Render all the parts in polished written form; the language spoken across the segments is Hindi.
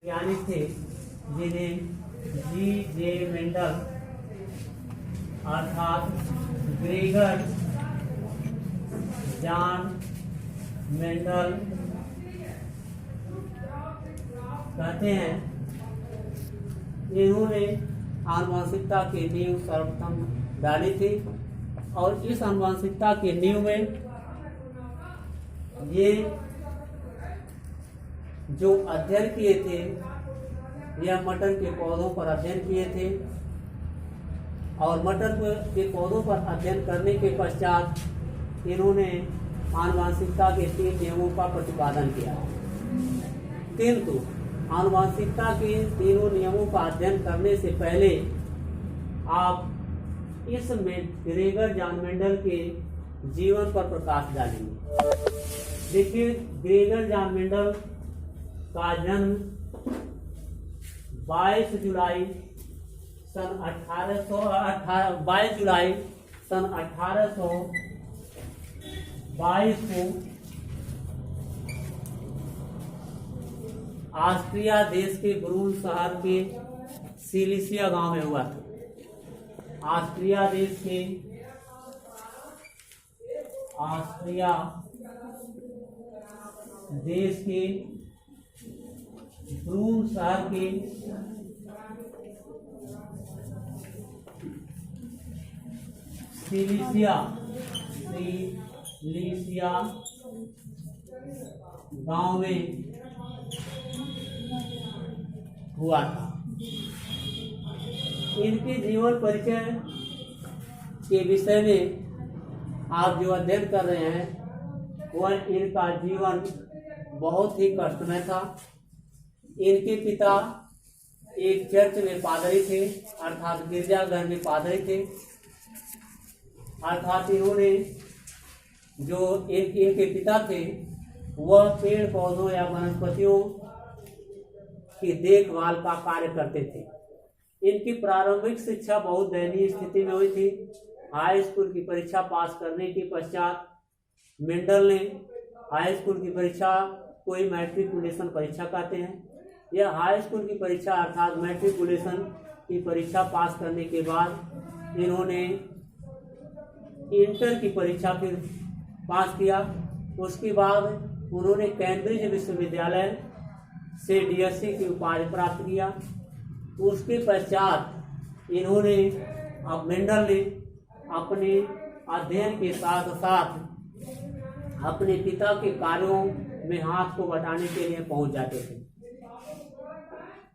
वैज्ञानिक थे जिन्हें जी जे मेंडल अर्थात ग्रेगर जॉन मेंडल कहते हैं। इन्होंने आनुवंशिकता की नींव सर्वप्रथम डाली थी और इस आनुवंशिकता की नींव में ये जो अध्ययन किए थे यह मटर के पौधों पर अध्ययन किए थे और मटर के पौधों पर अध्ययन करने के पश्चात इन्होंने आनुवंशिकता के 3 नियमों का प्रतिपादन किया। किंतु आनुवंशिकता के तीनों नियमों का अध्ययन करने से पहले आप इस ग्रेगर जॉन मेंडल के जीवन पर प्रकाश डालेंगे। देखिए, ग्रेगर जॉन मेंडल का जन्म 22 जुलाई सन 1822 को ऑस्ट्रिया देश के ब्रून शहर के सिलिसिया गांव में हुआ था। ऑस्ट्रिया देश के ब्रून शहर के सिलिसिया गांव में हुआ था। इनके जीवन परिचय के विषय में आप जो अध्ययन कर रहे हैं वह इनका जीवन बहुत ही कष्टमय था। इनके पिता एक चर्च में पादरी थे, अर्थात गिरजाघर में पादरी थे। अर्थात इन्होंने जो इनके पिता थे वह पेड़ पौधों या वनस्पतियों की देखभाल का कार्य करते थे। इनकी प्रारंभिक शिक्षा बहुत दयनीय स्थिति में हुई थी। हाई स्कूल की परीक्षा पास करने के पश्चात मेंडल ने हाई स्कूल की परीक्षा कोई मैट्रिकुलेशन परीक्षा कहते हैं, यह हाई स्कूल की परीक्षा अर्थात मैट्रिकुलेशन की परीक्षा पास करने के बाद इन्होंने इंटर की परीक्षा फिर पास किया। उसके बाद उन्होंने कैम्ब्रिज विश्वविद्यालय से डीएससी की उपाधि प्राप्त किया। उसके पश्चात इन्होंने मेंडल ने अपने अध्ययन के साथ साथ अपने पिता के कार्यों में हाथ को बटाने के लिए पहुंच जाते थे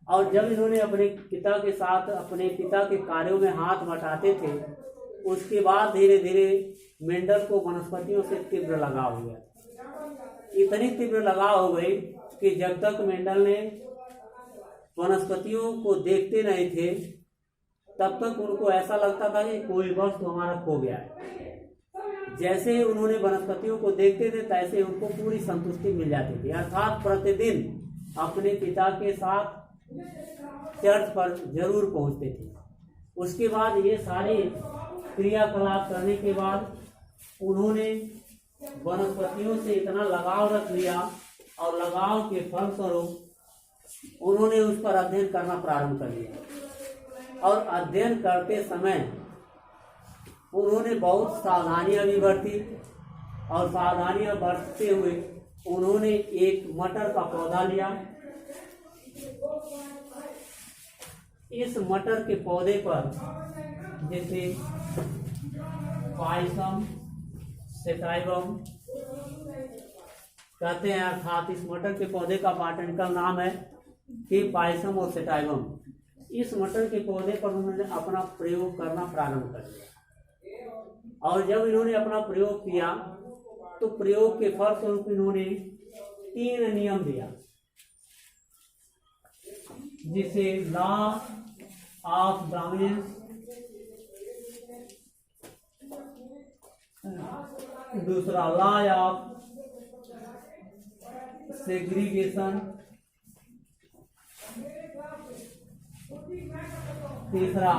और जब इन्होंने अपने पिता के साथ अपने पिता के कार्यों में हाथ बटाते थे उसके बाद धीरे धीरे मेंडल को वनस्पतियों से तीव्र लगाव हो गया। इतनी तीव्र लगाव हो गई कि जब तक मेंडल ने वनस्पतियों को देखते नहीं थे तब तक उनको ऐसा लगता था कि कोई वस्तु हमारा खो गया है। जैसे ही उन्होंने वनस्पतियों को देखते थे तैसे उनको पूरी संतुष्टि मिल जाती थी। अर्थात प्रतिदिन अपने पिता के साथ चर्च पर जरूर पहुंचते थे। उसके बाद ये सारे क्रियाकलाप करने के बाद उन्होंने वनस्पतियों से इतना लगाव रख लिया और लगाव के फलस्वरूप उन्होंने उस पर अध्ययन करना प्रारंभ कर दिया और अध्ययन करते समय उन्होंने बहुत सावधानियां भी बरती और सावधानियां बरतते हुए उन्होंने एक मटर का पौधा लिया। इस मटर के पौधे पर जैसे पायसम सेटाइवम कहते हैं, अर्थात इस मटर के पौधे का बॉटनिकल नाम है कि पायसम और सेटाइवम। इस मटर के पौधे पर उन्होंने अपना प्रयोग करना प्रारंभ कर दिया और जब इन्होंने अपना प्रयोग किया तो प्रयोग के फलस्वरूप इन्होंने 3 नियम दिया, जिसे लॉ ऑफ डोमिनेंस, दूसरा लॉ ऑफ सेग्रीगेशन, तीसरा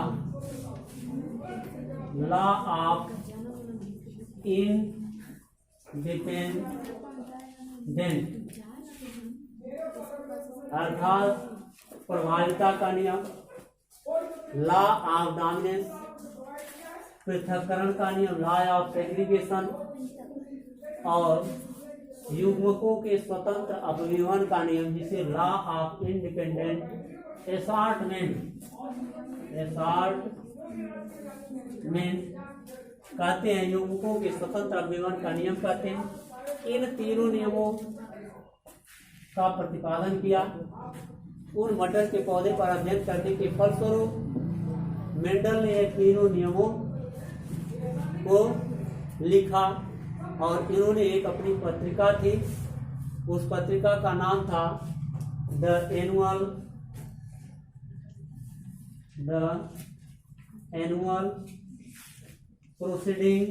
लॉ ऑफ इंडिपेंडेंट अर्थात प्रभाविता का नियम, लॉ ऑफ डोमिनेंस, पृथक्करण का नियम, लॉ ऑफ सेग्रीगेशन, और युग्मकों के स्वतंत्र अपविभजन का नियम जिसे लॉ ऑफ इंडिपेंडेंट असॉर्टमेंट कहते हैं, युग्मकों के स्वतंत्र अपविभजन का नियम कहते हैं। इन तीनों नियमों का प्रतिपादन किया। उन मटर के पौधे पर अध्ययन करने के फलस्वरूप मेंडल ने तीनों नियमों को लिखा और इन्होंने एक अपनी पत्रिका थी, उस पत्रिका का नाम था the annual proceeding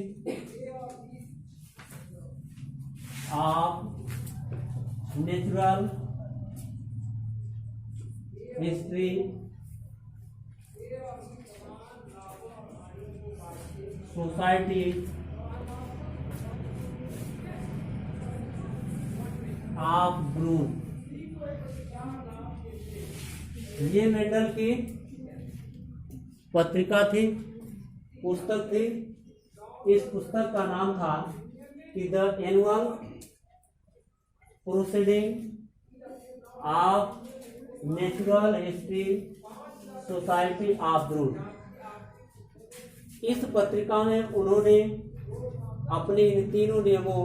of natural history society of Brunn. ये मेंडल की पत्रिका थी, पुस्तक थी। इस पुस्तक का नाम था कि the annual proceeding of natural history society of Brunn. इस पत्रिका में उन्होंने अपने इन तीनों नियमों,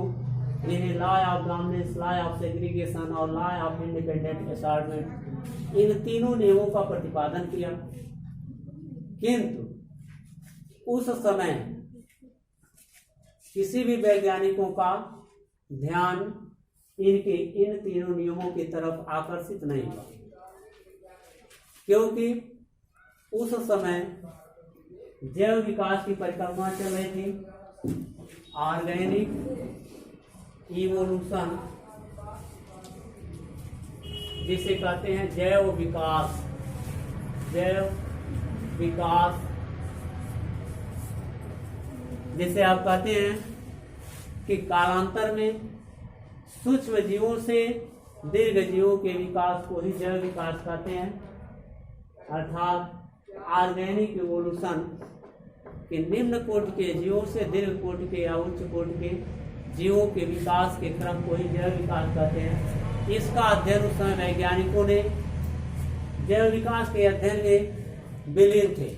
इन्हें law of dominance, law of segregation और लॉ ऑफ इंडिपेंडेंट असॉर्टमेंट, इन तीनों नियमों का प्रतिपादन किया। किंतु उस समय किसी भी वैज्ञानिकों का ध्यान इनके इन तीनों नियमों की तरफ आकर्षित नहीं हुआ, क्योंकि उस समय जैव विकास की परिकल्पना चल रही थी, ऑर्गेनिक इवोल्यूशन जिसे कहते हैं, जैव विकास जिसे आप कहते हैं कि कालांतर में सूक्ष्म जीवों से दीर्घ जीवों के विकास को ही जैव विकास कहते हैं। अर्थात ऑर्गेनिक इवोल्यूशन के निम्न कोटि के जीवों से दीर्घ कोटि के या उच्च कोटि के जीवों के विकास के क्रम को ही जैव विकास कहते हैं। इसका अध्ययन उस समय वैज्ञानिकों ने जैव विकास के अध्ययन में विलीन थे।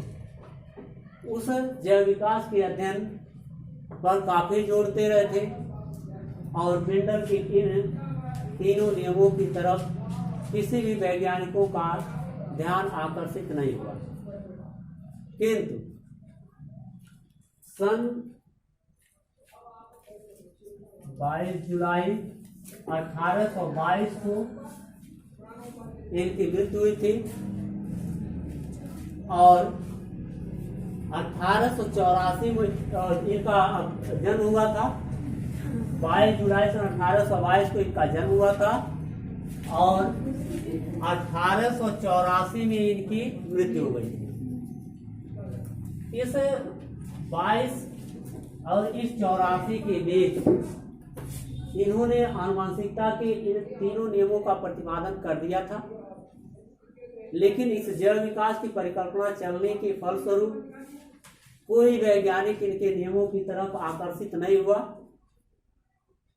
उस जैव विकास के अध्ययन पर काफी जोर दे रहे थे और मेंडल के इन तीनों नियमों की तरफ किसी भी वैज्ञानिकों का ध्यान आकर्षित नहीं हुआ। किंतु सन 22 जुलाई 1822 को इनकी मृत्यु हुई थी और 1884 में इनका जन्म हुआ था। 22 जुलाई सन 1822 को इनका जन्म हुआ था और 1884 में इनकी मृत्यु हो गई थी। इस 22 और इस 84 के बीच इन्होंने आनुवंशिकता के इन तीनों नियमों का प्रतिपादन कर दिया था, लेकिन इस जैव विकास की परिकल्पना चलने के फलस्वरूप कोई वैज्ञानिक इनके नियमों की तरफ आकर्षित नहीं हुआ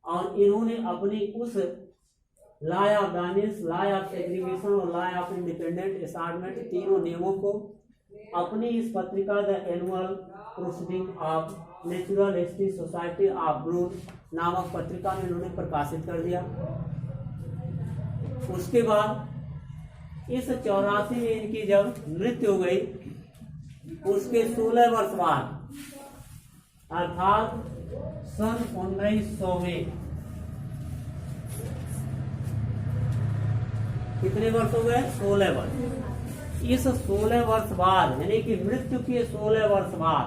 और इन्होंने अपनी उस law of dominance, law of segregation और लॉ ऑफ इंडिपेंडेंट असॉर्टमेंट तीनों नियमों को अपनी इस पत्रिका the annual proceeding of natural history society of Brunn नामक पत्रिका में इन्होंने प्रकाशित कर दिया। उसके बाद इस 84 में इनकी जब मृत्यु हो गई, उसके 16 वर्ष बाद अर्थात सन 1900 में कितने वर्ष हो गए? 16 वर्ष। इस 16 वर्ष बाद यानी कि मृत्यु के 16 वर्ष बाद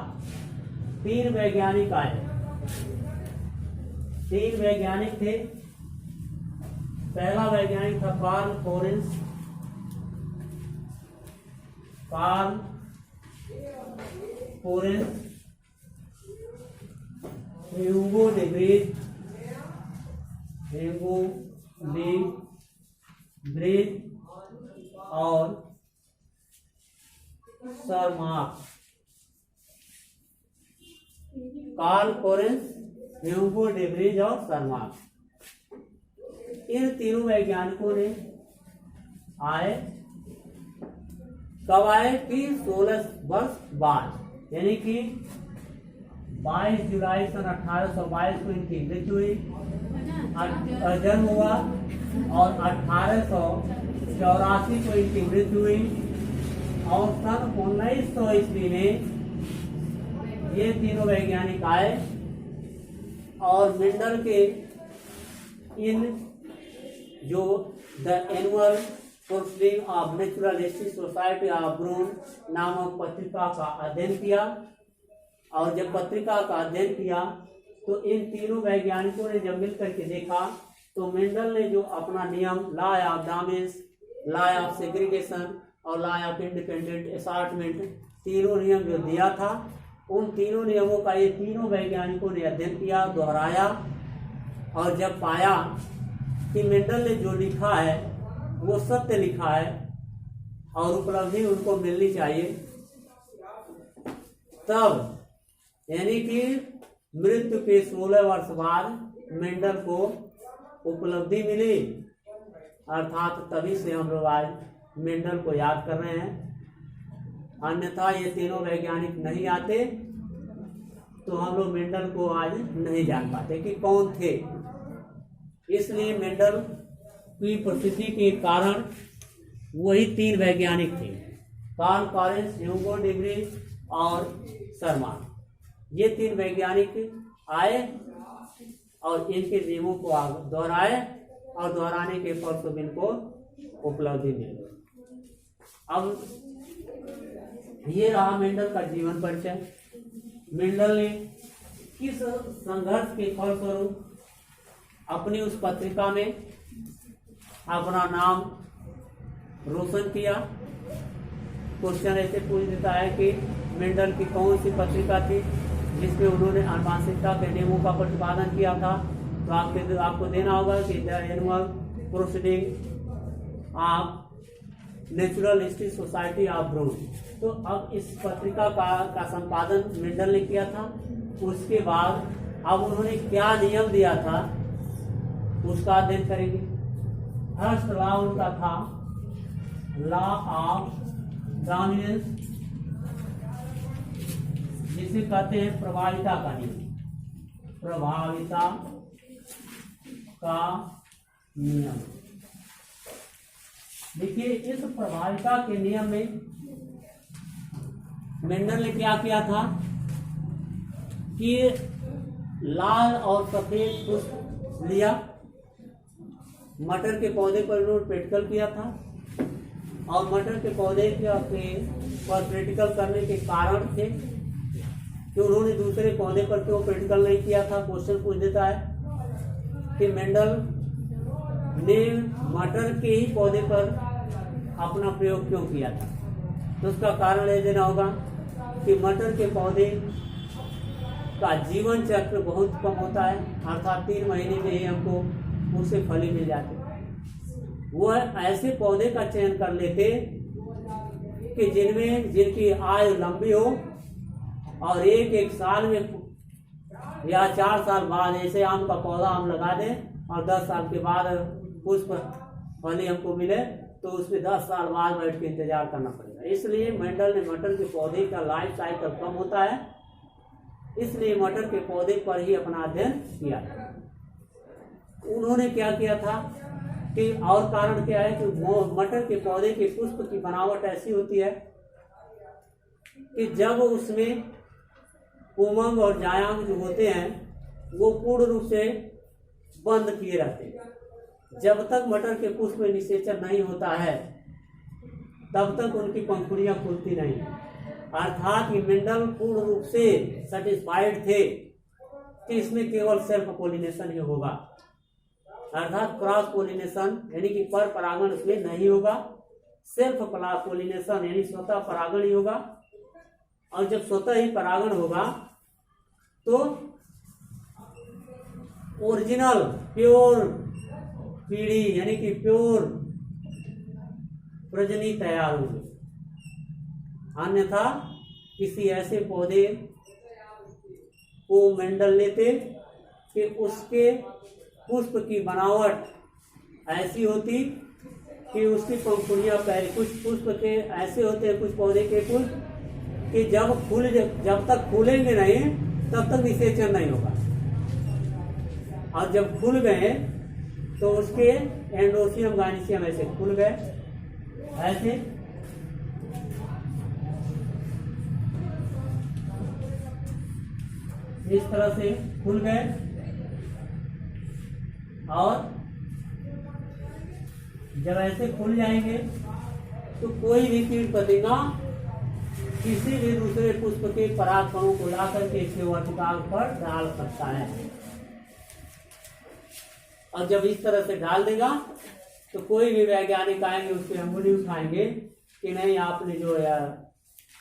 3 वैज्ञानिक आए। 3 वैज्ञानिक थे। पहला वैज्ञानिक था Karl Correns, Hugo de Vries और Tschermak. Karl Correns, Hugo de Vries और सरमार्क, इन तीनों वैज्ञानिकों ने आए, कब आए कि 16 वर्ष बाद, यानी कि 22 जुलाई सन 1822 को इनकी मृत्यु हुई, जन्म हुआ, और 1884 को इनकी मृत्यु हुई, और सन 1900 ईस्वी में ये तीनों वैज्ञानिक आए और मेंडल के इन जो the annual proceeding of naturalistic society of Brunn नामक पत्रिका का अध्ययन किया। और जब पत्रिका का अध्ययन किया तो इन तीनों वैज्ञानिकों ने जब मिल करके देखा तो मेंडल ने जो अपना नियम law of damage, law of segregation और लॉ ऑफ इंडिपेंडेंट असॉर्टमेंट, तीनों नियम जो दिया था, उन तीनों नियमों का ये तीनों वैज्ञानिकों ने अध्ययन किया, दोहराया, और जब पाया कि मेंडल ने जो लिखा है वो सत्य लिखा है और उपलब्धि उनको मिलनी चाहिए, तब यानी कि मृत्यु के 16 वर्ष बाद मेंडल को उपलब्धि मिली। अर्थात तभी से हम लोग आज मेंडल को याद कर रहे हैं, अन्यथा ये तीनों वैज्ञानिक नहीं आते तो हम लोग मेंडल को आज नहीं जान पाते कि कौन थे। इसलिए मेंडल की प्रसिद्धि के कारण वही तीन वैज्ञानिक थे, Carl Correns, Hugo de Vries और सरमार्क। ये तीन वैज्ञानिक आए और इनके नियमों को दोहराए और दोहराने के फलस्वरूप इनको उपलब्धि मिली। अब ये रहा मेंडल का जीवन परिचय। मेंडल ने किस संघर्ष के फलस्वरूप अपनी उस पत्रिका में अपना नाम रोशन किया। क्वेश्चन ऐसे पूछ देता है कि मेंडल की कौन सी पत्रिका थी जिसमें उन्होंने आनुवंशिकता के नियमों का प्रतिपादन किया था, तो आपको देना होगा कि the annual proceeding of naturalistic society of Brunn. तो अब इस पत्रिका का संपादन मेंडल ने किया था। उसके बाद अब उन्होंने क्या नियम दिया था उसका अध्ययन करेंगे। फर्स्ट लॉ उनका था लॉ ऑफ डोमिनेंस, जिसे कहते हैं प्रभाविता का नियम। प्रभाविता का नियम, देखिए इस प्रभाविता के नियम में मेंडल ने क्या किया था कि लाल और सफेद पुष्प लिया, मटर के पौधे पर उन्होंने प्रैक्टिकल किया था, और मटर के पौधे पर प्रैक्टिकल करने के कारण थे कि उन्होंने दूसरे पौधे पर क्यों प्रैक्टिकल नहीं किया था। क्वेश्चन पूछ देता है कि मेंडल ने मटर के ही पौधे पर अपना प्रयोग क्यों किया था, तो उसका कारण यह देना होगा कि मटर के पौधे का जीवन चक्र बहुत कम होता है, अर्थात 3 महीने में ही हमको उससे फली मिल जाती है। वो ऐसे पौधे का चयन कर लेते कि जिनकी आयु लंबी हो और एक साल में या 4 साल बाद, ऐसे आम का पौधा हम लगा दें और 10 साल के बाद पुष्प फली हमको मिले, तो उसमें 10 साल बाद बैठ के इंतजार करना पड़ेगा। इसलिए मेंडल ने मटर के पौधे का लाइफ साइकिल कम होता है, इसलिए मटर के पौधे पर ही अपना अध्ययन किया। उन्होंने क्या किया था कि और कारण क्या है कि मटर के पौधे के पुष्प की बनावट ऐसी होती है कि जब उसमें उमंग और जायांग जो होते हैं वो पूर्ण रूप से बंद किए रहते हैं। जब तक मटर के पुष्प में निषेचन नहीं होता है तब तक उनकी पंखुड़ियां खुलती नहीं। अर्थात ये मेंडल पूर्ण रूप से सेटिस्फाइड थे कि इसमें केवल सेल्फ पोलिनेशन ही होगा, अर्थात क्रॉस पोलिनेशन यानी कि पर परागण उसमें नहीं होगा, सेल्फ पोलिनेशन यानी स्वतः परागण ही होगा। और जब स्वतः ही परागण होगा तो ओरिजिनल प्योर पीढ़ी यानी कि प्योर प्रजनी तैयार होगी, अन्यथा किसी ऐसे पौधे को मेंडल लेते कि उसके पुष्प की बनावट ऐसी होती कि उसकी पंखुड़ियां पहले, कुछ पुष्प के ऐसे होते हैं, कुछ पौधे के पुष्प कि जब तक फूलेंगे नहीं तब तक निषेचन नहीं होगा, और जब फूल गए तो उसके एंडोसियम गाइनिसियम ऐसे फूल गए, ऐसे इस तरह से फूल गए, और जब ऐसे फूल जाएंगे तो कोई भी कीट पतंगा किसी भी दूसरे पुष्प के परागकणों को लाकर के इसके वर्तिकाल पर डाल सकता है, और जब इस तरह से डाल देगा तो कोई भी वैज्ञानिक आएंगे उसकी अंगुली उठाएंगे कि नहीं आपने जो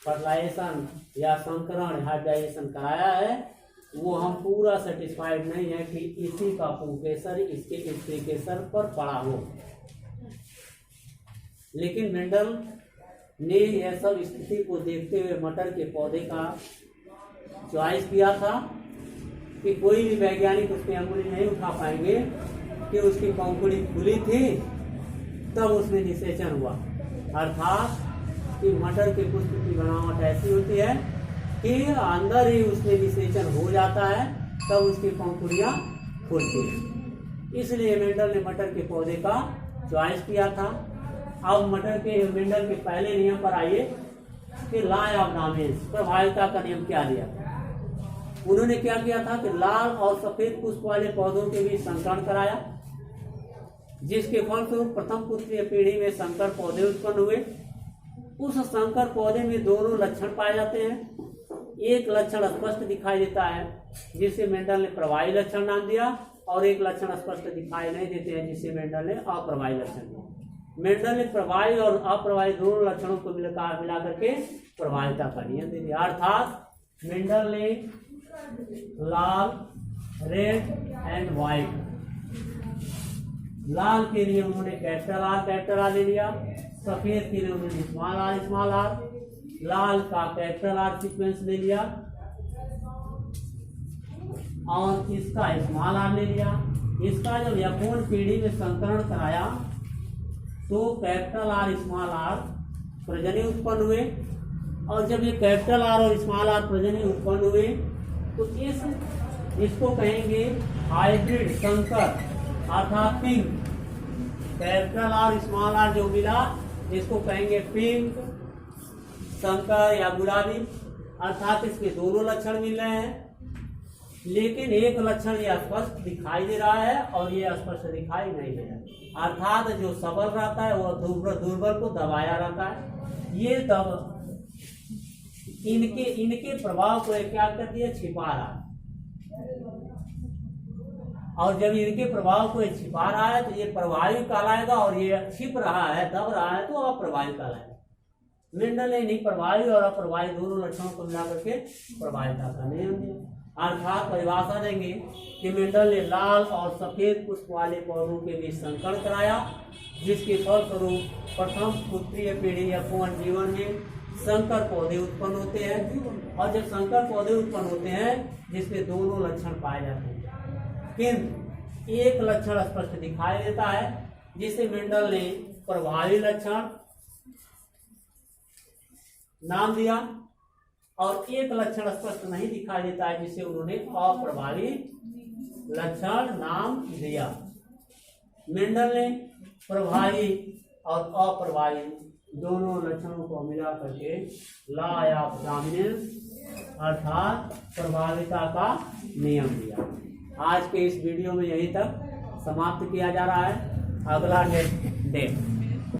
फर्टिलाइजेशन या संकरण हाइब्रिडाइजेशन कराया है वो हम पूरा सेटिस्फाइड नहीं है कि इसी का पुंकेसर इसके स्त्री के सर पर पड़ा हो। लेकिन मेंडल ने यह सब स्थिति को देखते हुए मटर के पौधे का चॉइस किया था कि कोई भी वैज्ञानिक उसकी अंगुली नहीं उठा पाएंगे कि उसकी पंखुड़ी खुली थी तब उसमें निषेचन हुआ, अर्थात कि मटर के पुष्प की बनावट ऐसी होती है कि अंदर ही उसमें निषेचन हो जाता है तब उसकी पंखुड़ियां खुलती है। इसलिए मेंडल ने मटर के पौधे का चॉइस किया था। अब मेंडल के पहले नियम पर आइए कि लॉ ऑफ डोमिनेंस, प्रभाविता का नियम क्या दिया। उन्होंने क्या किया था कि लाल और सफेद पुष्प वाले पौधों के बीच संकरण कराया, जिसके फलस्वरूप प्रथम पुत्रीय पीढ़ी में संकर पौधे उत्पन्न हुए। उस संकर पौधे में दोनों लक्षण पाए जाते हैं। एक लक्षण स्पष्ट दिखाई देता है जिसे मेंडल ने प्रवाही लक्षण नाम दिया, और एक लक्षण स्पष्ट दिखाई नहीं देते हैं जिसे मेंडल ने अप्रवाही लक्षण दिया। मेंडल ने प्रवाही और अप्रवाही दोनों लक्षणों को मिला करके प्रवाहिता का नियम दे दिया, अर्थात मेंडल ने लाल, रेड एंड व्हाइट, लाल के लिए उन्होंने कैपिटल आर ले लिया, सफेद के लिए उन्होंने स्मॉल आर, लाल का कैपिटल आर सीक्वेंस ले लिया और इसका स्मॉल आर ले लिया। इसका जब यौन पीढ़ी में संकरण कराया तो कैपिटल आर स्मॉल आर प्रजनन उत्पन्न हुए, और जब ये कैपिटल आर और स्मॉल आर प्रजनन उत्पन्न हुए तो इसको कहेंगे हाइब्रिड संकर, अर्थात pink. Capital R small R जो मिला इसको कहेंगे पिंक संकर या गुलाबी, अर्थात इसके दोनों लक्षण मिल रहे हैं, लेकिन एक लक्षण ये स्पष्ट दिखाई दे रहा है और ये स्पष्ट दिखाई नहीं दे रहा है, अर्थात जो सबल रहता है वह दुर्बल को दबाया रहता है। ये तब इनके प्रभाव को क्या करती है, छिपा रहा है, और जब इनके प्रभाव को छिपा रहा है तो ये प्रभावी कहलाएगा, और ये छिप रहा है दब रहा है तो अप्रभावी कहलाएगा। मेंडल ने नहीं प्रभावी और अप्रभावी दोनों लक्षणों को मिला करके प्रभाविता का नियम दिया, अर्थात परिभाषा देंगे कि मेंडल ने लाल और सफेद पुष्प वाले पौधों के बीच संकरण कराया, जिसके फलस्वरूप प्रथम पुत्रीय पीढ़ी या पूर्ण जीवन में संकर पौधे उत्पन्न होते हैं, और जब संकर पौधे उत्पन्न होते हैं जिसमें दोनों लक्षण पाए जाते हैं, किंतु एक लक्षण स्पष्ट दिखाई देता है जिसे मेंडल ने प्रभावी लक्षण नाम दिया, और एक लक्षण स्पष्ट नहीं दिखाई देता है जिसे उन्होंने अप्रभावी लक्षण नाम दिया। मेंडल ने प्रभावी और अप्रभावी दोनों लक्षणों को मिला करके लॉ ऑफ डोमिनेंस अर्थात प्रभाविता का नियम दिया। आज के इस वीडियो में यहीं तक समाप्त किया जा रहा है। अगला नेक्स्ट डे।